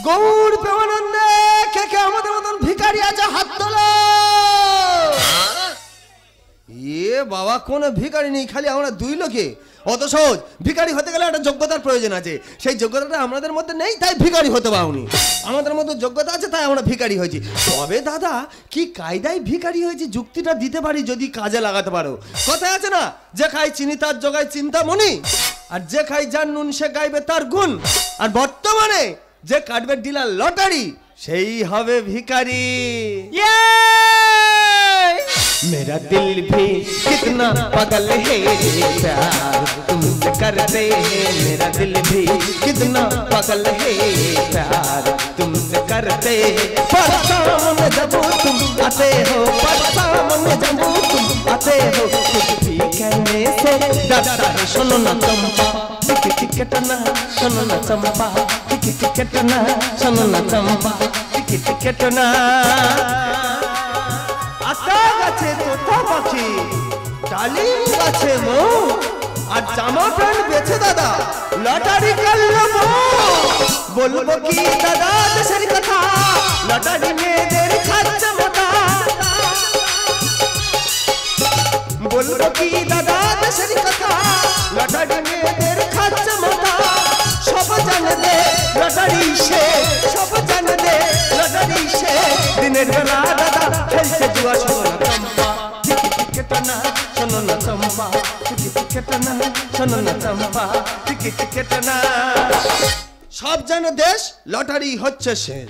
গৌর প্রেমানন্দে কে কে আমাদের মতন ভিখারি আছে হাত তোলো। এ বাবা কোন ভিখারি নেই, খালি আমরা দুই লোকে। অত সহজ ভিখারি হতে গেলে একটা যোগ্যতার প্রয়োজন আছে, সেই যোগ্যতাটা আমাদের মধ্যে নেই, তাই ভিখারি হতে পারিনি। আমাদের মধ্যে যোগ্যতা আছে তাই আমরা ভিখারি হয়েছি। তবে দাদা কি কায়দায় ভিখারি হয়েছি যুক্তিটা দিতে পারি যদি কাজে লাগাতে পারো। কথায় আছে না, যে খায় চিনি তার জোগায় চিন্তামণি, আর যে খায় যার নুন সে গাইবে তার গুণ। আর বর্তমানে যে কাটবে ডিলার লটারি সেই হবে ভিখারি। मेरा दिल भी कितना पागल है प्यार तुमसे करते हैं। मेरा दिल भी कितना पागल है प्यार तुमसे करते हैं। पर सामने जब तुम आते हो, पर सामने जब तुम आते हो, कुछ भी कहने से डरता है। सुनो ना चंपा टिकी टिकटना, सुनो ना चंपा टिकी टिकटना, सुनो ना चंपा टिकी टिकटना। আতা গাছে তোতা পাখি, ডালিম গাছে মৌ, আর জামা প্যান্ট বেচে দাদা লটারি কাটলো। বলবো কি দাদা দেশের কথা, লটারি মেয়েদের খাচ্ছে মাথা। বলবো কি দাদা দেশের কথা, লটারি মেয়েদের খাচ্ছে মাথা। সব জানে দে লটারি সে, সব জানে দে লটারি সে। দিনের বেলা দাদা খেলছে জুয়া, শোনো না চম্পা টিকি টিকেটনা, শোনো না চম্পা টিকি টিকেটনা, শোনো না চম্পা টিকি টিকেটনা। সব জানে দেশ লটারি হচ্ছে শেষ,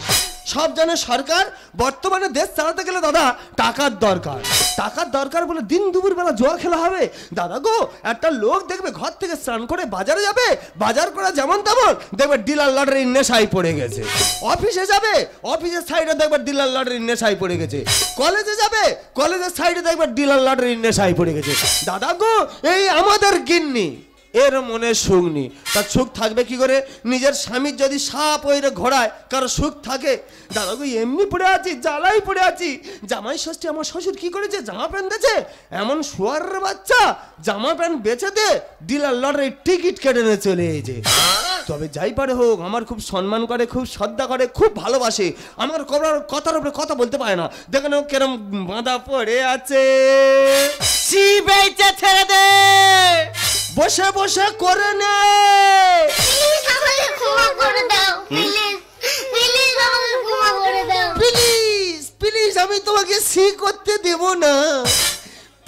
সব জানে সরকার বর্তমানে দেশ চালাতে গেলে দাদা টাকার দরকার। টাকার দরকার বলে দিন দুপুর বেলা জুয়া খেলা হবে। দাদা গো একটা লোক দেখবে ঘর থেকে স্নান করে বাজারে যাবে, বাজার করা যেমন তেমন দেখবে ডিলার লটারির নেশায় পড়ে গেছে। অফিসে যাবে, অফিসের সাইডে দেখবে ডিলার লটারির নেশায় পড়ে গেছে। কলেজে যাবে, কলেজের সাইডে দেখবে ডিলার লটারির নেশায় পড়ে গেছে। দাদা গো এই আমাদের গিন্নি, এর মনে সুখ নেই। তার সুখ থাকবে কি করে? নিজের স্বামীর যদি সাপ ওইরে ঘোড়ায় কারো সুখ থাকে? দাদা গো এমনি পড়ে আছি, জ্বালাই পড়ে আছি। জামাই ষষ্ঠী আমার শ্বশুর কি করেছে, জামা প্যান্ট দিয়েছে। এমন শুয়ারের বাচ্চা জামা প্যান্ট বেচে দে ডিলার লটারির টিকিট কেটে নিয়ে চলে এসেছে। তবে যাই পারে হোক আমার খুব সম্মান করে, খুব শ্রদ্ধা করে, খুব ভালোবাসে। আমার কথার উপরে কথা বলতে পারে না। দেখেন কেরম বাঁধা পড়ে আছে। ছেড়ে দে, বসে বসে করে নে। প্লিজ প্লিজ আমি তোমাকে সি করতে দেব না,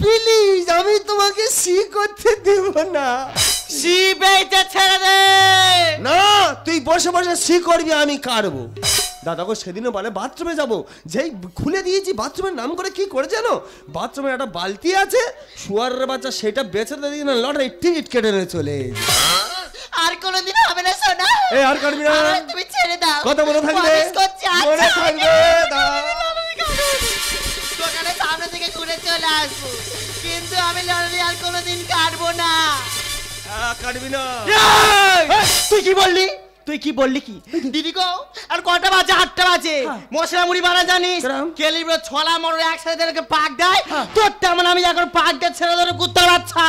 প্লিজ আমি তোমাকে সি করতে দেব না। সি বেইতে ছেড়ে দে। না তুই বসে বসে সি করবি, আমি কাটবো। দাদা গো সেদিনও বলে বাথরুমে যাবো, যেই খুলে দিয়েছি বাথরুমের নাম করে কি করে জানো? বাথরুমে একটা বালতি আছে, শুয়ারের বাচ্চা সেটা বেচে দিয়ে না লটারি টিকিট কেটে নিয়ে চলে। আর কোনোদিন হবে না সোনা। এই আর কাটবি না, তুমি ছেড়ে দাও। কথা মনে থাকবে, মনে থাকবে। দোকানের সামনে থেকে ঘুরে চলে আসবো, কিন্তু আমি লটারি আর কোনোদিন কাটবো না। কাটবি না? তুই কি বললি? তুই কি বললি? কি দিদি গো আর কটা বাজে? 8টা বাজে। মশলা মুড়ি বানা জানিস? কেলিব্র ছলা মর একসাথে পাক দেয়, তোর তেমন আমি এখন পাক দিয়ে ছেড়ে ধরে কুত্তার বাচ্চা।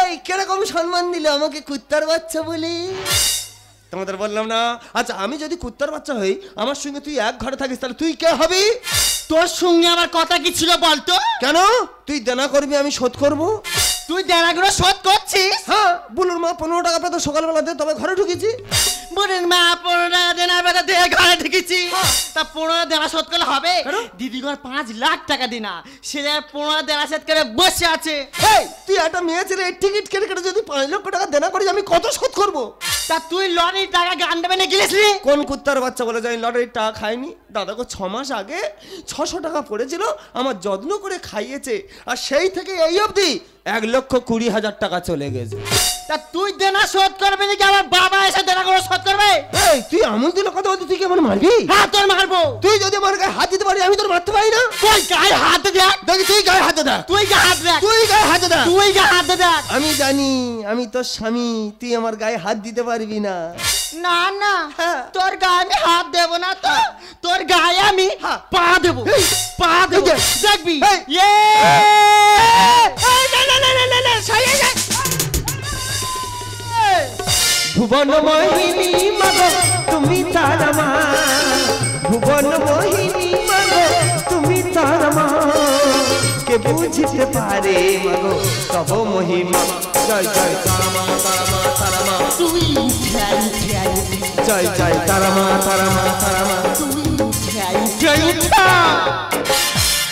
এই কিরকম সম্মান দিলে আমাকে কুত্তার বাচ্চা বলি? তোমাদের বললাম না? আচ্ছা আমি যদি কুত্তার বাচ্চা হই, আমার সঙ্গে তুই এক ঘরে থাকিস, তাহলে তুই কে হবি? তোর সঙ্গে আমার কথা কি ছিল বলতো? কেন? তুই দেনা করবি, আমি শোধ করবো। তুই দেনাগুলো শোধ করছিস? হ্যাঁ, বুলুর মা 15 টাকা পেতো সকালবেলা দে, তবে ঘরে ঢুকেছি। বুলুর মা 15 টাকা দেনার বেলা দিয়ে ঘরে ঢুকেছি, তা 15 দেনা শোধ করলে হবে? দিদি ঘর 5 লাখ টাকা দিনা, সে 15 দেনা শোধ করে বসে আছে। এই তুই একটা মেয়ে ছেলে টিকিট কেটে কেটে যদি 5 লক্ষ টাকা দেনা করিস, আমি কত শোধ করবো? তা তুই লটারির টাকা গান্ডা বেনে গিয়েছিলি? কোন কুত্তার বাচ্চা বলে যাই লটারির টাকা খাইনি? দাদা গো 6 মাস আগে 600 টাকা পড়েছিল, আমার যত্ন করে খাইয়েছে, আর সেই থেকে এই অবধি 1,20,000 টাকা চলে গেছে। তা তুই দেনা শোধ করবি নাকি আমার বাবা এসে দেনা করে শোধ করবে? এই তুই আমল দিলে কথা বলতে, তুই কি আমার মারবি? হ্যাঁ তোর মারবো। তুই যদি আমার গায়ে হাত দিতে পারি, আমি তোর মারতে পারি না? তুই গায়ে হাত দে। দেখি তুই গায়ে হাত দে। তুই গায়ে হাত দে। তুই গায়ে হাত দে। তুই গায়ে হাত দে। আমি জানি আমি তোর স্বামী, তুই আমার গায়ে হাত দিতে পারবি না। না না তোর গায়ে আমি হাত দেব না, তো তোর গায়ে আমি পা দেব, পা দেব, দেখবি। ভুবন মোহিনী মাগো তুমি তার তার মা ভুবন মোহিনী মাগো তুমি তার মা কে বুঝতে পারে মাগো তব মহিমা জয় জয় তারা মা তারা মা তারা মা তুই উঠে আয়, উঠে আয়, উঠে আয়। জয় জয় তারা মা তারা মা তারা মা তুই উঠে আয়, উঠে আয়, উঠে আয়।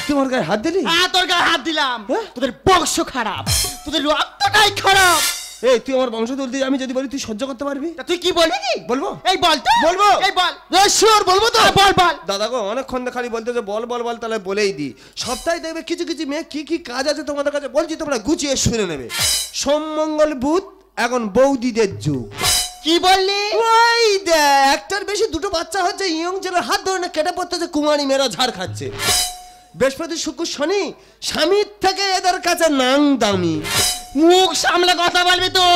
তোমার গায়ে হাত দিলি? হ্যাঁ, তোর গায়ে হাত দিলাম। হ্যাঁ? তোদের বংশ খারাপ, তোদের রক্তটাই খারাপ। এই তুই আমার বংশ তুলতে আমি যদি বলি তুই সহ্য করতে পারবি? তা তুই কি বলবি কি? বলবো? এই বল তো। বলবো? এই বল। শিওর বলবো তো? বল বল। দাদা গো অনেকক্ষণ খালি বলতে যে বল বল বল, তাহলে বলেই দি। সপ্তাহে দেখবে কিছু কিছু মেয়ে কি কি কাজ আছে তোমাদের কাছে বলছি, তোমরা গুছিয়ে শুনে নেবে। সোমমঙ্গল বুধ এখন বৌদিদের যুগ। কি বললি? ওই দেখ একটার বেশি দুটো বাচ্চা হচ্ছে, ইয়ং ছেলের হাত ধরে না কেটে পড়তেছে, কুমারী মেয়েরা ঝাড় খাচ্ছে। বৃহস্পতি শুক্র শনি স্বামীর থেকে এদের কাছে নাং দামি। মুখ সামলে কথা বলবি তো।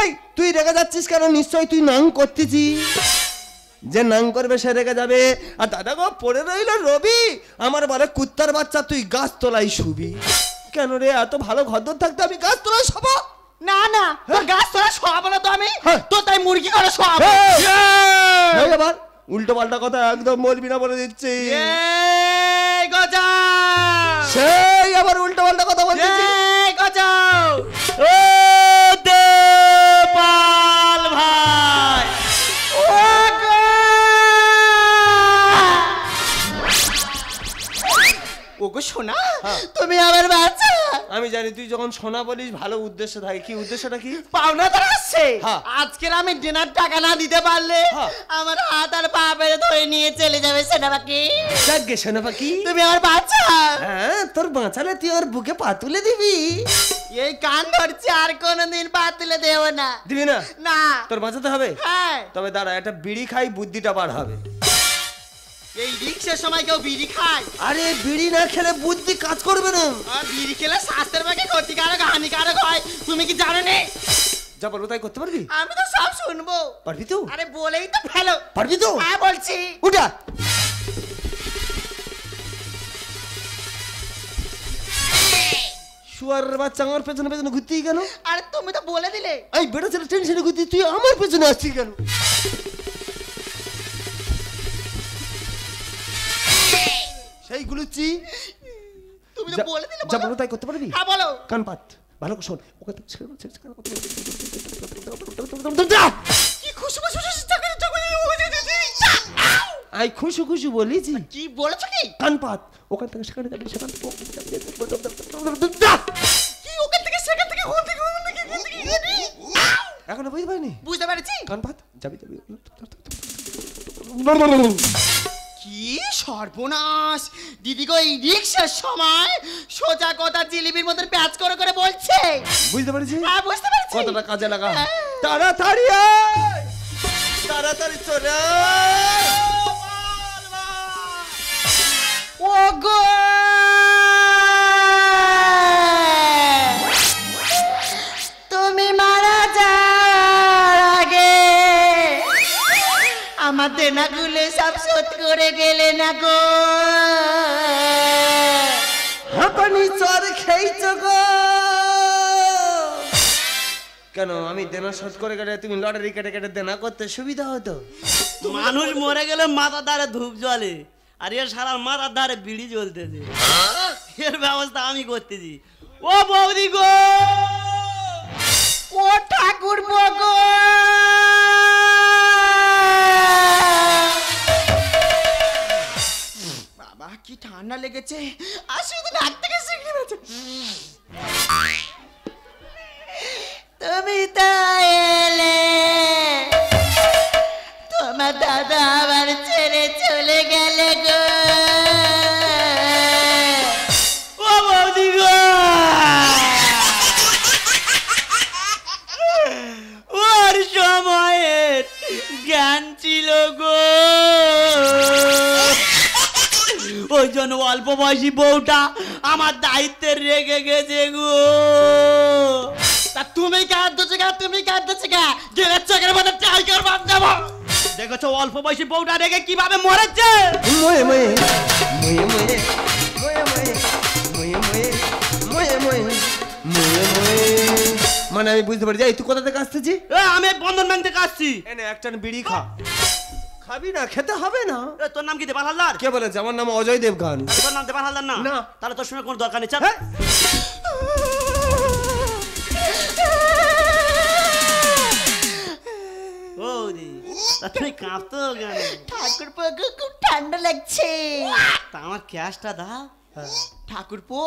এই, তুই রেগে যাচ্ছিস কেন? নিশ্চয় তুই নাং করতেছিস। যে নাং করবে সে রেগে যাবে। আর দাদা গো পড়ে রইল রবি, আমার বলে কুত্তার বাচ্চা তুই গাছ তলায় শুবি কেন রে? এত ভালো ঘরদোর থাকতে আমি গাছ তলায় শোবো? না না, তোর গাছ তোরা শোয়াবো না তো আমি। হ্যাঁ। তো তাই মুরগি করে শোয়াবো। এই আবার উল্টো পাল্টা কথা একদম বলবি না বলে দিচ্ছি। এই গজা, সেই আবার উল্টো পাল্টা কথা বলছিস। এই গজা, ও দেপাল ভাই, ও গো। ওগো সোনা, তুমি আমার বাচ্চা। আমি জানি তুই যখন সোনা বলিস ভালো উদ্দেশ্য থাকে। কি উদ্দেশ্যটা কি? পাওনাদার আসছে। হ্যাঁ। আজকের আমি ডিনার টাকা না দিতে পারলে হ্যাঁ। আমার হাত আর পা বেড়ে ধরে নিয়ে চলে যাবে সেনাবাকি। যাকে সোনা পাখি, তুমি আমার বাচ্চা। হ্যাঁ তোর বাঁচালে তুই ওর বুকে পা তুলে দিবি। এই কান ধরছি, আর কোনোদিন পা তুলে দেব না। দিবি না? না। তোর বাঁচাতে হবে। হ্যাঁ। তবে দাঁড়া একটা বিড়ি খাই, বুদ্ধিটা বার হবে। এই রিক্সার সময় কেউ বিড়ি খায়? আরে বিড়ি না খেলে বুদ্ধি কাজ করবে না। আর বিড়ি খেলে স্বাস্থ্যের পক্ষে ক্ষতিকারক, হানিকারক হয়। তুমি কি জানো না? যা বলবো তাই করতে পারবি? আমি তো সব শুনবো। পারবি তো? আরে বলেই তো ফেলো। পারবি তো? হ্যাঁ বলছি। উঠা। শুয়ার বাচ্চা আমার পেছনে পেছনে ঘুরতেই কেন? আরে তুমি তো বলে দিলে। এই বেটা ছেলে টেনশনে ঘুরতি, তুই আমার পেছনে আসছিস কেন? সেই গুলুচি, তুমি তো বলে দিলে। যা বলবো তাই করতে পারবি? হ্যাঁ বলো। কান পাত, ভালো করে শোন। ওকে তো কি খুশবু খুশবু চাকরি চাকরি। আই খুশু খুশু বলেছি। কি বলেছো কি? কান পাত, ওখান থেকে সেখানে যাবি, সেখান থেকে কি ওখান থেকে সেখান থেকে ওখান থেকে ওখান থেকে ওখান থেকে এখনো বুঝতে পারিনি? বুঝতে পেরেছি। কান পাত, যাবি যাবি। কি সর্বনাশ! দিদি গো, এই রিক্সার সময় সোজা কথা জিলিপির মতন প্যাচ করে করে বলছে। বুঝতে পারছি? হ্যাঁ বুঝতে পেরেছি। কতটা কাজে লাগা। হ্যাঁ। তাড়াতাড়ি আয়, তাড়াতাড়ি চলে আয়। ও গো, তুমি মারা যাওয়ার আগে আমার দেনাগুলো সব শোধ করে গেলে না গো। হাঁপানি চর খেয়েছ গো। কেন আমি দেনা শোধ করে গেলে তুমি লটারি কেটে কেটে দেনা করতে সুবিধা হতো? মানুষ মরে গেলে মাথার ধারে ধূপ জ্বলে, আর এর সারা মাথার ধারে বিড়ি জ্বলতেছে। এর ব্যবস্থা আমি করতেছি। ও বৌদি গো, ও ঠাকুর গো, বাবা কি ঠান্ডা লেগেছে। আর শুধু নাক থেকে সিগড়ি বেরোচ্ছে। তুমি তো এলে, তোমার দাদা আবার ছেড়ে চলে গেলে গো। ও বৌদি গো, ওর সময়ের জ্ঞান ছিল গো। ওই জন্য অল্প বয়সী বউটা আমার দায়িত্বে রেগে গেছে গো। তা তুমি কাঁদছো গা, তুমি কাঁদছো গা, গেলের চোখের মধ্যে টাইগার বাদ দেবো। দেখেছো অল্প বয়সী বউটা রেগে কিভাবে মরেছে? ময়ে ময়ে ময়ে ময়ে ময়ে ময়ে ময়ে ময়ে ময়ে ময়ে ময়ে মানে আমি বুঝতে পারছি। এই তুই কোথা থেকে আসতেছি? আমি বন্ধন ব্যাংক থেকে আসছি। এনে একটা বিড়ি খা। খাবি না, খেতে হবে না। তোর নাম কি দেবাল হালদার? কে বলেছে আমার নাম অজয় দেবগান? তোর নাম দেবাল হালদার না? না। তাহলে তোর সঙ্গে কোনো দরকার নেই, চল। বৌদি তুমি কাঁপতো কেন? ঠাকুরপো খুব ঠান্ডা লাগছে। তা আমার ক্যাশটা দাও। ঠাকুরপো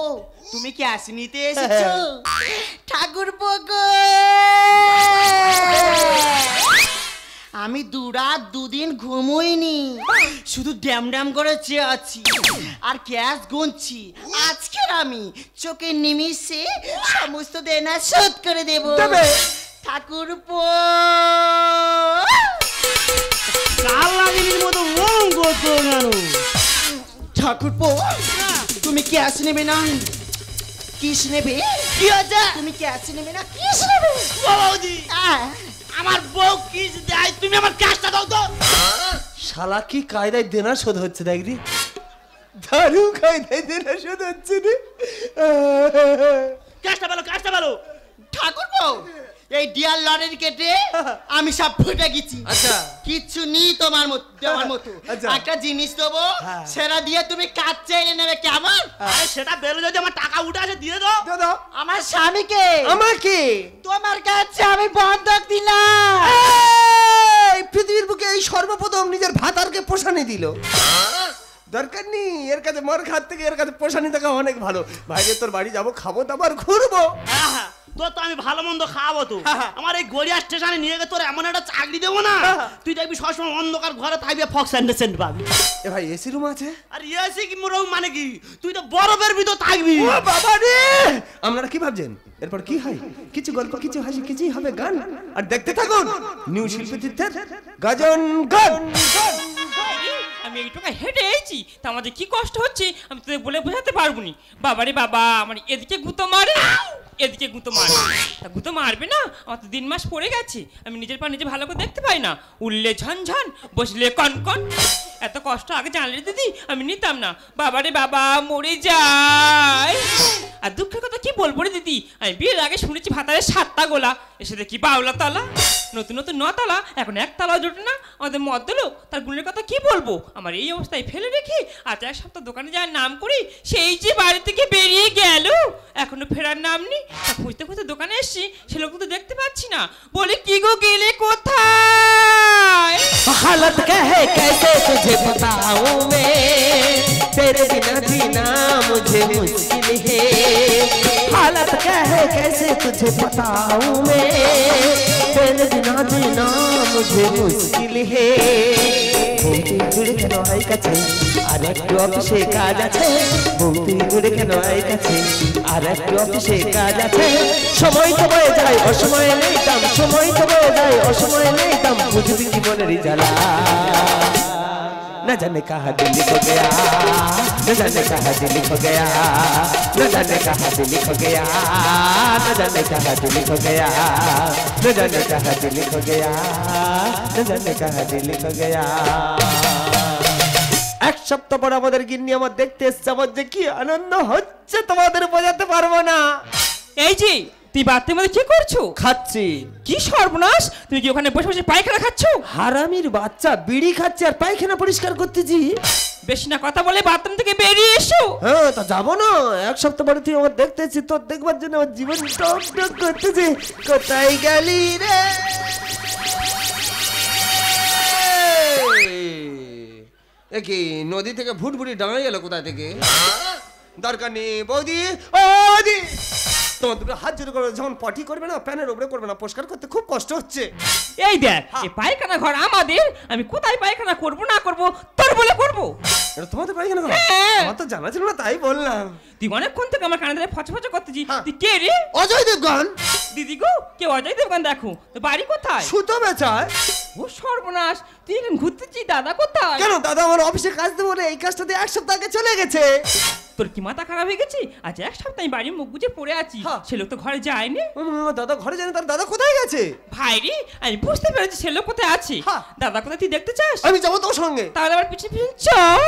তুমি ক্যাশ নিতে এসেছো? ঠাকুরপো গো, আমি দুরাত দুদিন ঘুমোইনি, শুধু ড্যাম ড্যাম করে চেয়ে আছি আর ক্যাশ গুনছি। আজকের আমি চোখের নিমিষে সমস্ত দেনা শোধ করে দেব। ঠাকুরপো কাল লাগিনির মতো রং করতো কেন? ঠাকুরপো তুমি ক্যাশ নেবে না কিস নেবে? কি হয়েছে? তুমি ক্যাশ নেবে না কিস নেবে? বৌদি আমার বউ কিস দেয়, তুমি আমার ক্যাশটা দাও তো। শালা কি কায়দায় দেনা শোধ হচ্ছে দেখবি, দারু কায়দায় দেনা শোধ হচ্ছে রে। ক্যাশটা বলো, ক্যাশটা বলো। ঠাকুরপো এই ডিয়ার লটারি কেটে আমি সব ফুটে গেছি। আচ্ছা কিচ্ছু নেই তোমার মতো দেওয়ার মতো। আচ্ছা। একটা জিনিস দেবো, সেটা দিয়ে তুমি কাজ চেয়ে নেবে কেমন? আরে সেটা বেরো, যদি আমার টাকা উঠে আসে দিয়ে দাও। দাও আমার স্বামীকে, আমাকে। তোমার কাছে আমি বন্ধক দিলাম। এই পৃথিবীর বুকে এই সর্বপ্রথম নিজের ভাতারকে পোষানি দিল। দরকার নেই এর কাছে মার খাত থেকে এর কাছে পোষানি থাকা অনেক ভালো। ভাইরে তোর বাড়ি যাবো, খাবো, তারপর ঘুরবো। তোর তো আমি ভালো মন্দ খাওয়াবো তো। আমার এই গড়িয়া স্টেশনে নিয়ে গিয়ে তোর এমন একটা চাকরি দেবো না, তুই দেখবি সবসময় অন্ধকার ঘরে থাকবি, ফক্স সেন্ট পাবি। এ ভাই এসি রুম আছে? আর এসি কি মোরম মানে কি, তুই তো বরফের ভিতর থাকবি। ও বাবা রে, আপনারা কি ভাবছেন এরপর কি হয়? কিছু গল্প, কিছু হাসি, কিছুই হবে গান। আর দেখতে থাকুন নিউ শিল্পী তীর্থের গাজন গান। আমি এইটুকু হেঁটে এসেছি, তা আমাদের কি কষ্ট হচ্ছে আমি তোদের বলে বোঝাতে পারবো নি। বাবারে বাবা, আমার এদিকে গুঁতো মারে, এদিকে গুঁতো মারে। তা গুঁতো মারবে না, আমার তো 3 মাস পড়ে গেছে, আমি নিজের পা নিজে ভালো করে দেখতে পাই না। উঠলে ঝনঝন, বসলে কনকন। এত কষ্ট আগে জানলে দিদি আমি নিতাম না। বাবারে বাবা, মরে যায়। আর দুঃখের কথা কি বলবো রে দিদি, আমি বিয়ের আগে শুনেছি ভাতারের 7টা গোলা, এসে দেখি 12 তলা, নতুন নতুন 9 তলা, এখন 1 তলাও জোটে না। আমাদের মদ্য লোক, তার গুণের কথা কি বলবো। আমার এই অবস্থায় ফেলে রেখে আজ 1 সপ্তাহ দোকানে যাওয়ার নাম করি, সেই যে বাড়ি থেকে বেরিয়ে গেল, এখনো ফেরার নাম নেই। খুঁজতে খুঁজতে দোকানে এসছি, সে লোক তো দেখতে পাচ্ছি না। বলে কি গো গেলে কোথায়? हालत कहे कैसे तुझे बताऊं मैं, तेरे बिना जीना मुझे मुश्किल है। हालत कहे कैसे तुझे बताऊं मैं, तेरे बिना जीना मुझे मुश्किल है। বৌদি ঘুরে কেন আই কাছে আর একটু অফিসে কাজ আছে, বৌদি ঘুরে কেন আই কাছে আর একটু অফিসে কাজ আছে। সময় তো বয়ে যায় অসময়ে নেই দাম, সময় তো বয়ে যায় অসময়ে নেই দাম, বুঝবি কি মনের জ্বালা। न जाने कहाँ दिल खो गया, न जाने कहाँ दिल खो गया, न जाने कहाँ दिल खो गया, न जाने कहाँ दिल खो गया, न जाने कहाँ दिल खो गया, न जाने कहाँ दिल खो गया। এক সপ্তাহ পর আমাদের গিন্নি আমার দেখতে এসছে, আমার যে কি আনন্দ হচ্ছে তোমাদের বোঝাতে পারবো না। এই যে তুই বাথরুমের মধ্যে কি করছো? খাচ্ছি। কি সর্বনাশ, তুমি কি ওখানে বসে বসে পায়খানা খাচ্ছো? হারামির বাচ্চা, বিড়ি খাচ্ছে আর পায়খানা পরিষ্কার করতেছি। বেশি না কথা বলে বাথরুম থেকে বেরিয়ে এসো। হ্যাঁ তা যাবো না, এক সপ্তাহ পরে তুই আমার দেখতেছি, তোর দেখবার জন্য আমার জীবন টক টক করতেছে। কোথায় গেলি রে? কি নদী থেকে ভুটভুটি ডাঙাই গেল কোথায় থেকে? দরকার নেই বৌদি, ও বৌদি তোমার দুটো হাত জোড় করে যখন পটি করবে না, প্যানের উপরে করবে না, পরিষ্কার করতে খুব কষ্ট হচ্ছে। এই দেখ, এই পায়খানা ঘর আমাদের, আমি কোথায় পায়খানা করব না করব তোর বলে করব। এটা তোমাদের পায়খানা ঘর? হ্যাঁ। আমার তো জানা ছিল না, তাই বললাম। তুই অনেকক্ষণ থেকে আমার কানে ধরে ফচফচ করতেছি। তুই কে রে? অজয় দেবগান। দিদি গো, কে অজয় দেবগান? দেখো তো বাড়ি কোথায়? সুতো বেচায়। ও সর্বনাশ, তুই এখন ঘুরতেছি, দাদা কোথায়? কেন দাদা আমার অফিসে কাজ দেবো রে, এই কাজটা দিয়ে 1 সপ্তাহ আগে চলে গেছে। তোর কি মাথা খারাপ হয়ে গেছে? আজ 1 সপ্তাহ আমি বাড়ির মুখ বুঝে পড়ে আছি, সে লোক তো ঘরে যায়নি। দাদা ঘরে জানে, তার দাদা কোথায় গেছে? ভাই রে, আমি বুঝতে পেরেছি সে লোক কোথায় আছে। দাদা কোথায় তুই দেখতে চাস? আমি যাবো তোর সঙ্গে। তাহলে আমার পিছনে পিছনে চল।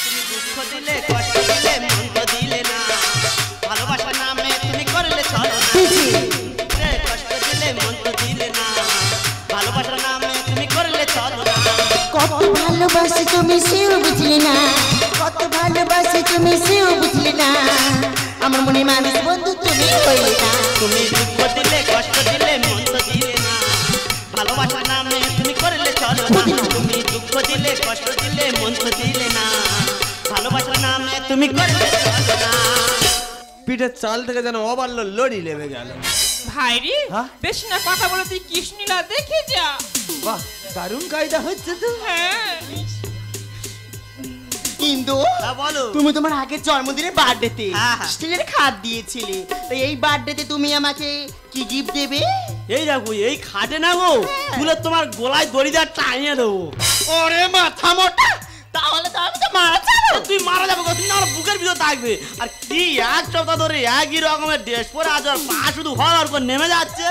তুমি দুঃখ দিলে, কষ্ট দিলে, মন্দ দিলে না, ভালোবাসার নামে তুমি করলে ছলনা। কষ্ট দিলে, মন্দ দিলে না, ভালোবাসার নামে তুমি করলে ছলনা। কত ভালোবাসি তুমি সেও বুঝলে না, কত ভালোবাসি তুমি সেও বুঝলে না, আমার মনে মানুষ বন্ধু তুমি হইলে না। তুমি দুঃখ দিলে কষ্ট দিলে মন তো দিলে না, ভালোবাসার নামে তুমি করলে চলো না। তুমি দুঃখ দিলে কষ্ট দিলে মন তো দিলে না, ভালোবাসার নামে তুমি করলে চলো না। পিঠের চাল থেকে যেন অবাল্য লড়ি লেবে গেল। ভাই রে, হ্যাঁ? বেশ না কথা বলে তুই কৃষ্ণীলা দেখে যা। বাহ, দারুণ কায়দা হচ্ছে তো। হ্যাঁ ইন্দু, হ্যাঁ, বলো। তুমি তোমার আগের জন্মদিনে বার্থডেতে হ্যাঁ, হ্যাঁ। স্টিলের খাট দিয়েছিলে, তো এই বার্থডেতে তুমি আমাকে কি গিফট দেবে? এই দেখো এই খাটে না গো, তুলে তোমার গলায় দড়ি দিয়ে টানিয়ে দেবো। ওরে মাথা মোটা, তাহলে তো আমি তো মারা যাবো। তুই মারা যাবে গো, তুমি আমার বুকের ভিতর থাকবে। আর কি এক সপ্তাহ ধরে একই রকমের ড্রেস পরে আজ আর পা শুধু হওয়ার করে নেমে যাচ্ছে।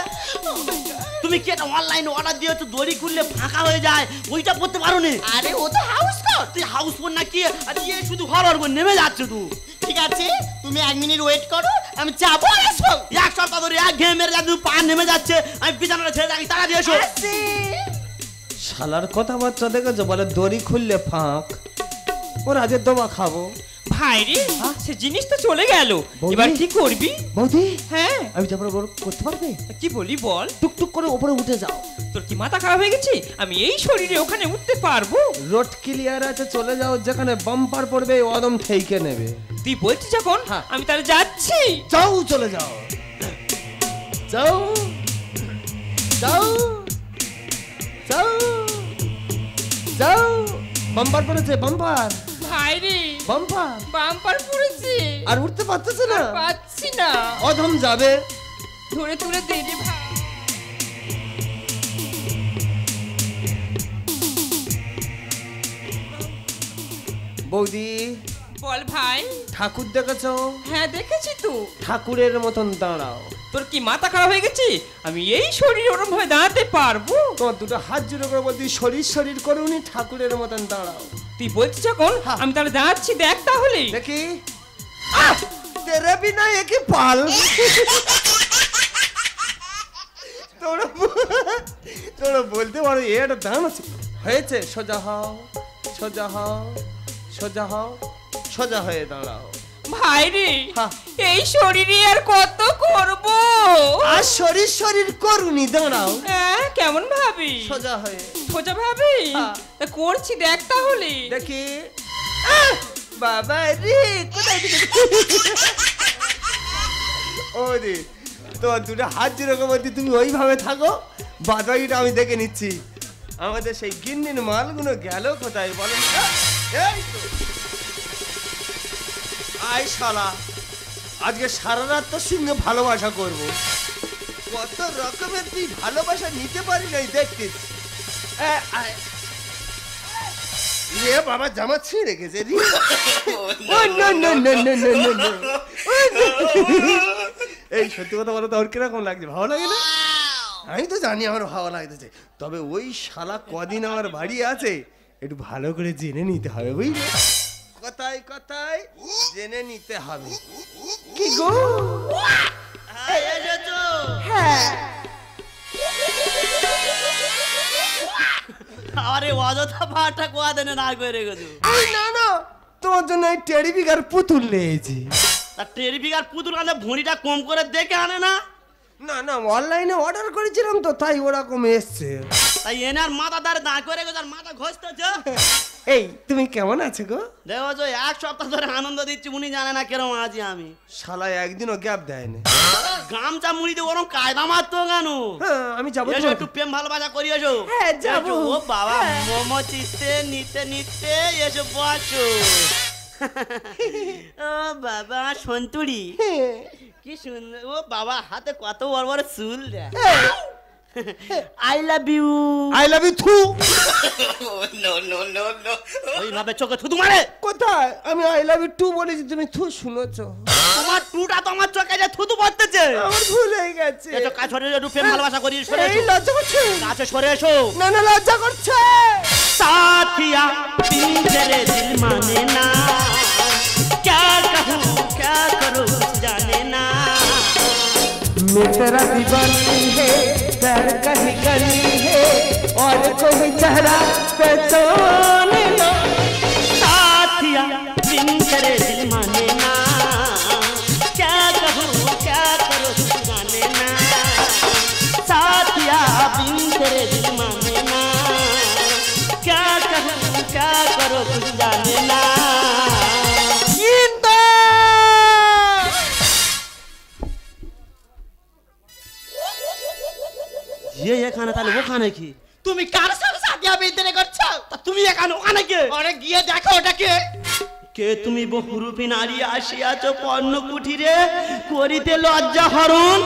তুমি কি একটা অনলাইনে অর্ডার দিয়েছো, দড়ি খুললে ফাঁকা হয়ে যায়, ওইটা পড়তে পারো নি? আরে ও তো হাউস কোট। তুই হাউস বোন না কি? আর ইয়ে শুধু হওয়ার করে নেমে যাচ্ছে তুই। ঠিক আছে, তুমি 1 মিনিট ওয়েট করো, আমি যাবো আর আসবো। এক সপ্তাহ ধরে এক ঘেমে মেরে যাচ্ছে, পা নেমে যাচ্ছে, আমি বিছানাটা ছেড়ে থাকি, তারা দিয়েছো। শালার কথাবার্তা দেখেছো, বলে দড়ি খুললে ফাঁক। ওর আজকে দবা খাবো। ভাই রে, সে জিনিস তো চলে গেল, বৌদি? এবার কি করবি? বৌদি, হ্যাঁ আমি যাবার বড় করতে পারবে? কি বলি বল? টুকটুক করে উপরে উঠে যাও। তোর কি মাথা খারাপ হয়ে গেছে? আমি এই শরীরে ওখানে উঠতে পারবো? রোড ক্লিয়ার আছে, চলে যাও, যেখানে বাম্পার পড়বে অদম ঠেইকে নেবে। তুই বলছিস যখন, হ্যাঁ। আমি তাহলে যাচ্ছি। যাও, চলে যাও, যাও যাও যাও যাও। বাম্পার পড়েছে, বাম্পার ভাই রে, বাম্পার। বাম্পার পড়েছে, আর উঠতে পারতেছে না, পাচ্ছি না, অদম যাবে। ধরে তুলে দে রে ভাই। বৌদি, বল ভাই। ঠাকুর দেখেছো? হ্যাঁ দেখেছি তো। ঠাকুরের মতন দাঁড়াও। তোর কি মাথা খারাপ হয়ে গেছে? আমি এই শরীরে ওরম ভাবে দাঁড়াতে পারবো? তোমার দুটো হাত জুড়ে করে বলছি, শরীর শরীর করুনি, ঠাকুরের মতন দাঁড়াও। তুই বলছিস যখন, হ্যাঁ। আমি তাহলে দাঁড়াচ্ছি, দেখ তাহলে। দেখি। তেরে বিনা একই পাল। তোরা বলতে পারো এটা দাম আছে। হয়েছে, সোজা হও, সোজা হও, সোজা হও, সোজা হয়ে দাঁড়াও। ভাই রে, হ্যাঁ। এই শরীরে আর কত করব? আর শরীর শরীর করুনি, দাঁড়াও হ্যাঁ, কেমন ভাবি? সোজা হয়ে। সোজা ভাবি? হ্যাঁ। তা করছি, দেখ তাহলে। দেখি। বাবা রে, কোথায় ও রে, তোমার দুটো হাত যেরকম বলছি, তুমি ওইভাবে থাকো, বাদাইটা আমি দেখে নিচ্ছি। আমাদের সেই গিন্নির মালগুলো গেল কোথায় বলো? এই তো। আয় শালা, আজকে সারা রাত তোর সঙ্গে ভালোবাসা করবো। কত রকমের তুই ভালোবাসা নিতে পারি নাই দেখতেছি। রে বাবা, জামা ছিঁড়ে গেছে রে। এই সত্যি কথা বলো তো, ওর কিরকম লাগছে? ভালো লাগে না? আমি তো জানি আমার ভালো লাগতেছে, তবে ওই শালা কদিন আমার বাড়ি আছে, একটু ভালো করে জেনে নিতে হবে, বুঝলে? কথায় কথায় জেনে নিতে হবে। কি গো? হ্যাঁ, আরে অযথা পাটা কোয়া দেনে না করে রেখেছো। এই না না, তোমার জন্য এই টেডি বিঘার পুতুল নিয়েছি। তা টেরিফিকার পুতুল আনলে ভুঁড়িটা কম করে দেখে আনে না? না না, অনলাইনে অর্ডার করেছিলাম তো, তাই ওরকম এসছে। তাই এনে আর মাথা দাঁড়ে দাঁড় করে রেখেছো, আর মাথা ঘষতেছে। এই তুমি কেমন আছো গো? দেখো, এক সপ্তাহ ধরে আনন্দ দিচ্ছি, উনি জানে না কেরম আছি আমি। শালা একদিনও গ্যাপ দেয়নি। গামছা মুড়িতে ওরম কায়দা মারতো কেন? হ্যাঁ, আমি যাবো এসো তোমার একটু প্রেম ভালোবাসা করি, এসো। হ্যাঁ, যাবো। এসো, ও বাবা, মোমো চিতে নিতে নিতে এসো বসো। ও বাবা সন্তুরি, কি সুন্দর। ও বাবা, হাতে কত বড় বড় চুল দেখ। I love you. I love you too. ওইভাবে চোখে থুতু মারে। কোথায়? আমি আই লাভ ইউ টু বলেছি, তুমি থু শুনেছো? তোমার টুটা তো আমার চোখে যে থুতু পড়তেছে। আমার ভুল হয়ে গেছে। এসো কাছে সরে একটু প্রেম ভালোবাসা করি, সরে এই এসো। লজ্জা করছে। কাছে সরে এসো। না না, লজ্জা করছে। साथिया तेरे दिल माने ना, क्या कहूँ क्या करूँ जाने ना। मैं तेरा दीवाना है, प्यार कहीं करनी है और कोई चेहरा पहचाने ना। साथिया बिन तेरे दिल माने ना, क्या कहूँ क्या करो तुम जाने ना। साथिया बिन तेरे दिल माने ना, क्या कहूँ क्या करो तुम जाने ना। ये খানা তাহলে ওখানে কি? তুমি কার সাথে সাদিয়া বিয়ে করছো? তা তুমি এখানে ওখানে কে? আরে গিয়ে দেখো ওটা কে। কে তুমি বহুরূপী নারী আসিয়াছ পর্ণ কুঠিরে করিতে লজ্জা হরণ?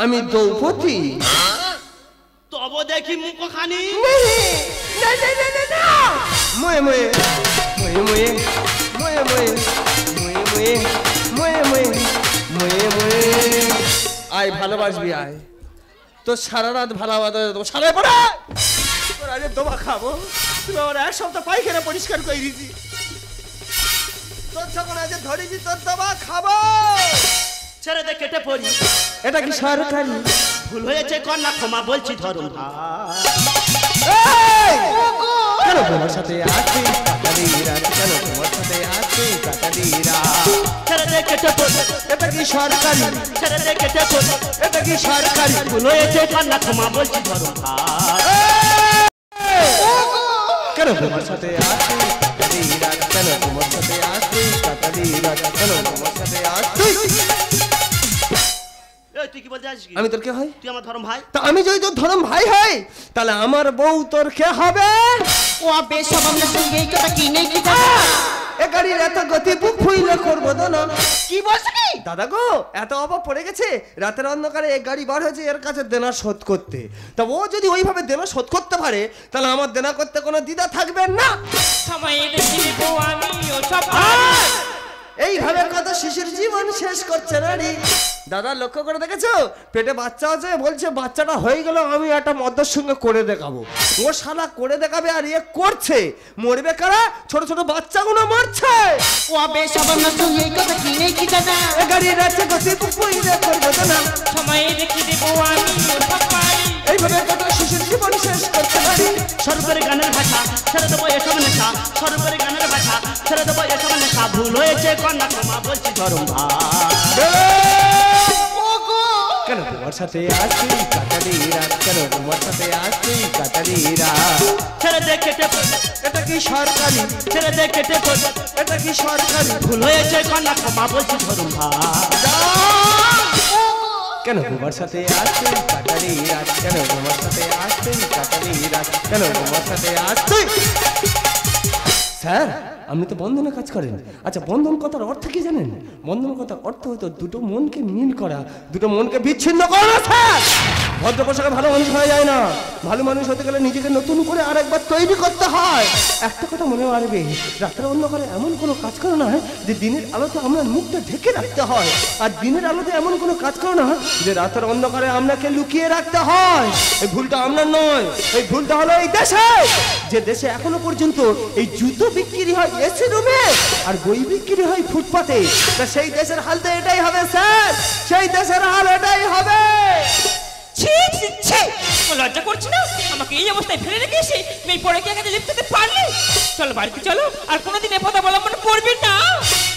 আমি দ্রৌপদী। তব দেখি মুখখানি। না না না না না, ময়ে ময়ে ময়ে ময়ে ময়ে ময়ে ময়ে ময়ে ময়ে ময়ে ময়ে ময়ে আয় ভালোবাসবি আয়, তো সারা রাত ভালোবাসা দেবো সারা পড়া তোর আরে দোবা খাবো। তুমি আমার এক সপ্তাহ পায়খানা পরিষ্কার করে দিয়েছি, তোর যখন আজ ধরেছি তোর দোবা খাবো। ছেড়ে দে কেটে পড়ি। এটা কি সরকারি? ভুল হয়েছে কন্যা ক্ষমা বলছি ধরুন। কেন তোমার সাথে আছি কাটালিরা, কেন তোমার সাথে আছি কাটালিরা। ছেড়ে দে কেটে পড়ি। এটা কি সরকারি? ছেড়ে দে কেটে পড়ি। এটা কি সরকারি? ভুল হয়েছে কন্যা ক্ষমা বলছি ধরুন। কেন তোমার সাথে আছি কাটালিরা, কেন তোমার সাথে আছি কাটালিরা, কেন তোমার সাথে আছি। এই তুই কি বলতে আসিস? আমি তোর কে হয়? তুই আমার ধরম ভাই। তা আমি যদি তোর ধরম ভাই হই তাহলে আমার বউ তোর কে হবে? ও বেশ আমরা সঙ্গে এই কথা কি নেই কি জানা। এ গাড়ির এত গতি বুক ফুইলে করবো না। কি বলছ কি? দাদা গো এত অভাব পড়ে গেছে, রাতের অন্ধকারে এই গাড়ি বার হয়েছে এর কাছে দেনা শোধ করতে। তা ও যদি ওইভাবে দেনা শোধ করতে পারে তাহলে আমার দেনা করতে কোনো দ্বিধা থাকবে না। সময় দেখি দেবো আমি ও সব। এইভাবে কত শিশুর জীবন শেষ করছে নারী। দাদা লক্ষ্য করে দেখেছো, পেটে বাচ্চা আছে, বলছে বাচ্চাটা হয়ে গেল আমি একটা মদ্যর সঙ্গে করে দেখাবো। ও শালা করে দেখাবে আর এ করছে, মরবে কারা? ছোট ছোট বাচ্চাগুলো মরছে। ও বেশ আমরা সঙ্গে এই কথা কি নেই কি জানা। এ গাড়ির আছে গতি বুক ফুইলে করবো না। সময় দেখি দেবো আমি ও সব পারি। এইভাবে কত শিশুর জীবন শেষ করছে নারী। সর্বরে গানের ভাষা ছেড়ে দেবো এসব নেশা। সর্বরে গানের ভাষা ছেড়ে দেবো এসব নেশা। ভুল হয়েছে কন্যা ক্ষমা বলছি ধরুন কেন তোমার সাথে আছি কাটালিরা, কেন তোমার সাথে আছি কাটালিরা। ছেড়ে দে কেটে পড়ি। এটা কি সরকারি? ছেড়ে দে কেটে পড়ি। এটা কি সরকারি? ভুল হয়েছে কন্যা ক্ষমা বলছি ধরুন কেন তোমার সাথে আছি কাটালিরা, কেন তোমার সাথে আছি কাটালিরা, কেন তোমার সাথে আছি। স্যার আপনি তো বন্ধনে কাজ করেন, আচ্ছা বন্ধন কথার অর্থ কি জানেন? বন্ধন কথার অর্থ হতো দুটো মনকে মিল করা, দুটো মনকে বিচ্ছিন্ন করা না স্যার। ভদ্র পোশাকে ভালো মানুষ হয়ে যায় না, ভালো মানুষ হতে গেলে নিজেকে নতুন করে আরেকবার তৈরি করতে হয়। একটা কথা মনে রাখবে, রাতের অন্ধকারে এমন কোনো কাজ করো না যে দিনের আলোতে আমরা মুখটা ঢেকে রাখতে হয়, আর দিনের আলোতে এমন কোনো কাজ করো না যে রাতের অন্ধকারে আপনাকে লুকিয়ে রাখতে হয়। এই ভুলটা আপনার নয়, এই ভুলটা হলো এই দেশে, যে দেশে এখনো পর্যন্ত এই জুতো বিক্রি হয় এসি রুমে আর বই বিক্রি হয় ফুটপাতে। তা সেই দেশের হাল তো এটাই হবে স্যার, সেই দেশের হাল এটাই হবে। লজ্জা করছি না? আমাকে এই অবস্থায় ফেলে রেখে এসে তুমি পরে কি এখানে লিপ্ত হতে পারলে? চলো বাড়িতে চলো, আর কোনোদিন এ পথ অবলম্বন করবে না।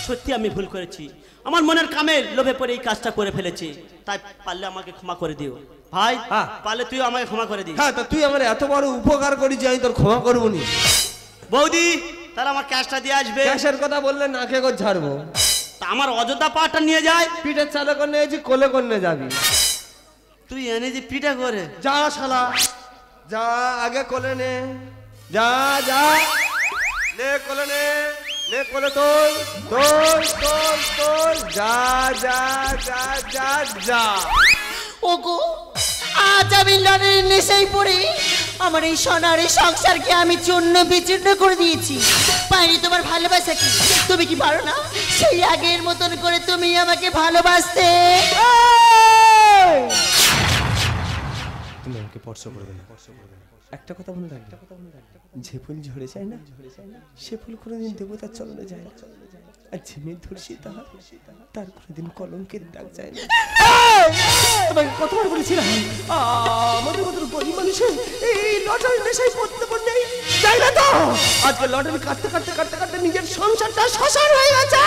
সত্যি আমি ভুল করেছি, আমার মনের কামের লোভে পড়ে এই কাজটা করে ফেলেছি। তাই পারলে আমাকে ক্ষমা করে দিও ভাই। পারলে তুই আমাকে ক্ষমা করে দিস। হ্যাঁ, তা তুই আমার এত বড় উপকার করি যে আমি তোর ক্ষমা করবো নি। বৌদি তাহলে আমার ক্যাশটা দিয়ে আসবে। ক্যাশের কথা বললে নাকে করে ঝাড়বো। তা আমার অযোধ্যা পাহাড়টা নিয়ে যায়। পিঠের চালে করে নিয়েছি, কোলে করে যাবি। তুই এনে যে পিঠা করে যা শালা, যা আগে কোলে নে, যা যা নে কোলে নে, নে কোলে তোল তোল তোল তোল, যা যা যা যা যা। ওগো আজ আমি লড়াইয়ের নেশায় পড়ে আমার এই সোনার এই সংসারকে আমি চূর্ণ বিচূর্ণ করে দিয়েছি। পাইনি তোমার ভালোবাসা কি? তুমি কি পারো না সেই আগের মতন করে তুমি আমাকে ভালোবাসতে? তুমি আমাকে স্পর্শ করবে না। একটা কথা মনে রাখবে, যে ফুল ঝরে যায় না সে ফুল কোনোদিন দেবতার চরণে যায় না। আচ্ছা মেয়ে ধর্ষিতা তার কোনোদিন কলঙ্কের দাগ যায় না। তোমাকে কতবার বলেছিলাম আমাদের মতো গরিব মানুষের এই লটারি নেশায় পড়তে নেই, তাই না তো? আজকে লটারি কাটতে কাটতে কাটতে কাটতে নিজের সংসারটা শ্মশান হয়ে গেছে।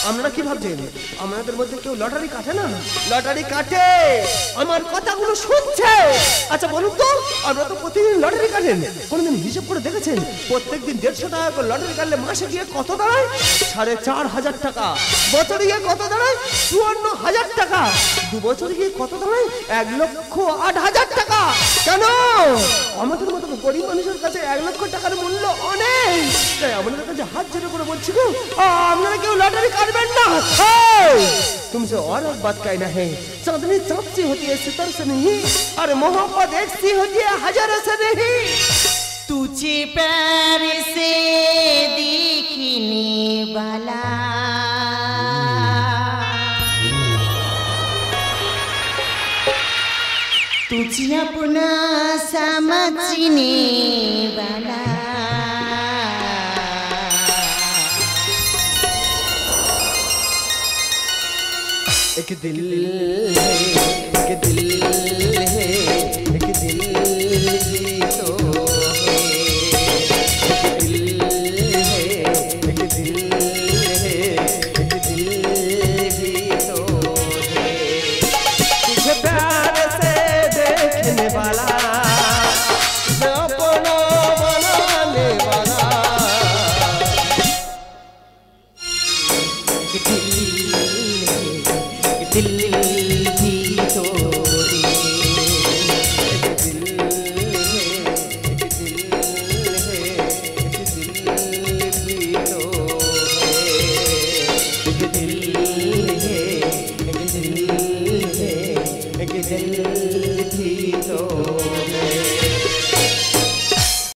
আপনারা কি ভাবছেন আমাদের মধ্যে কেউ লটারি কাটে না? লটারি কাটে, আমার কথাগুলো শুনছে। আচ্ছা বলুন তো, আমরা তো প্রতিদিন লটারি কাটেন, কোনদিন হিসাব করে দেখেছেন প্রত্যেকদিন 150 টাকা করে লটারি কাটলে মাসে গিয়ে কত দাঁড়ায়? 4,500 টাকা। বছরে গিয়ে কত দাঁড়ায়? 54,000 টাকা। 2 বছরে গিয়ে কত দাঁড়ায়? 1,08,000 টাকা। কেন? আমাদের মতো গরিব মানুষের কাছে 1 লক্ষ টাকার মূল্য অনেক। তাই আমাদের কাছে হাত জোড়ে করে বলছি গো, আপনারা কেউ লটারি কাটবেন না। तुमसे और बात कहना है, चांदनी चाँद सी होती है सितार से नहीं, और मोहब्बत एक सी होती है हजारों से नहीं। तुझे प्यार से देखने वाला तुझे अपना समझने वाला एक दिल है, एक दिल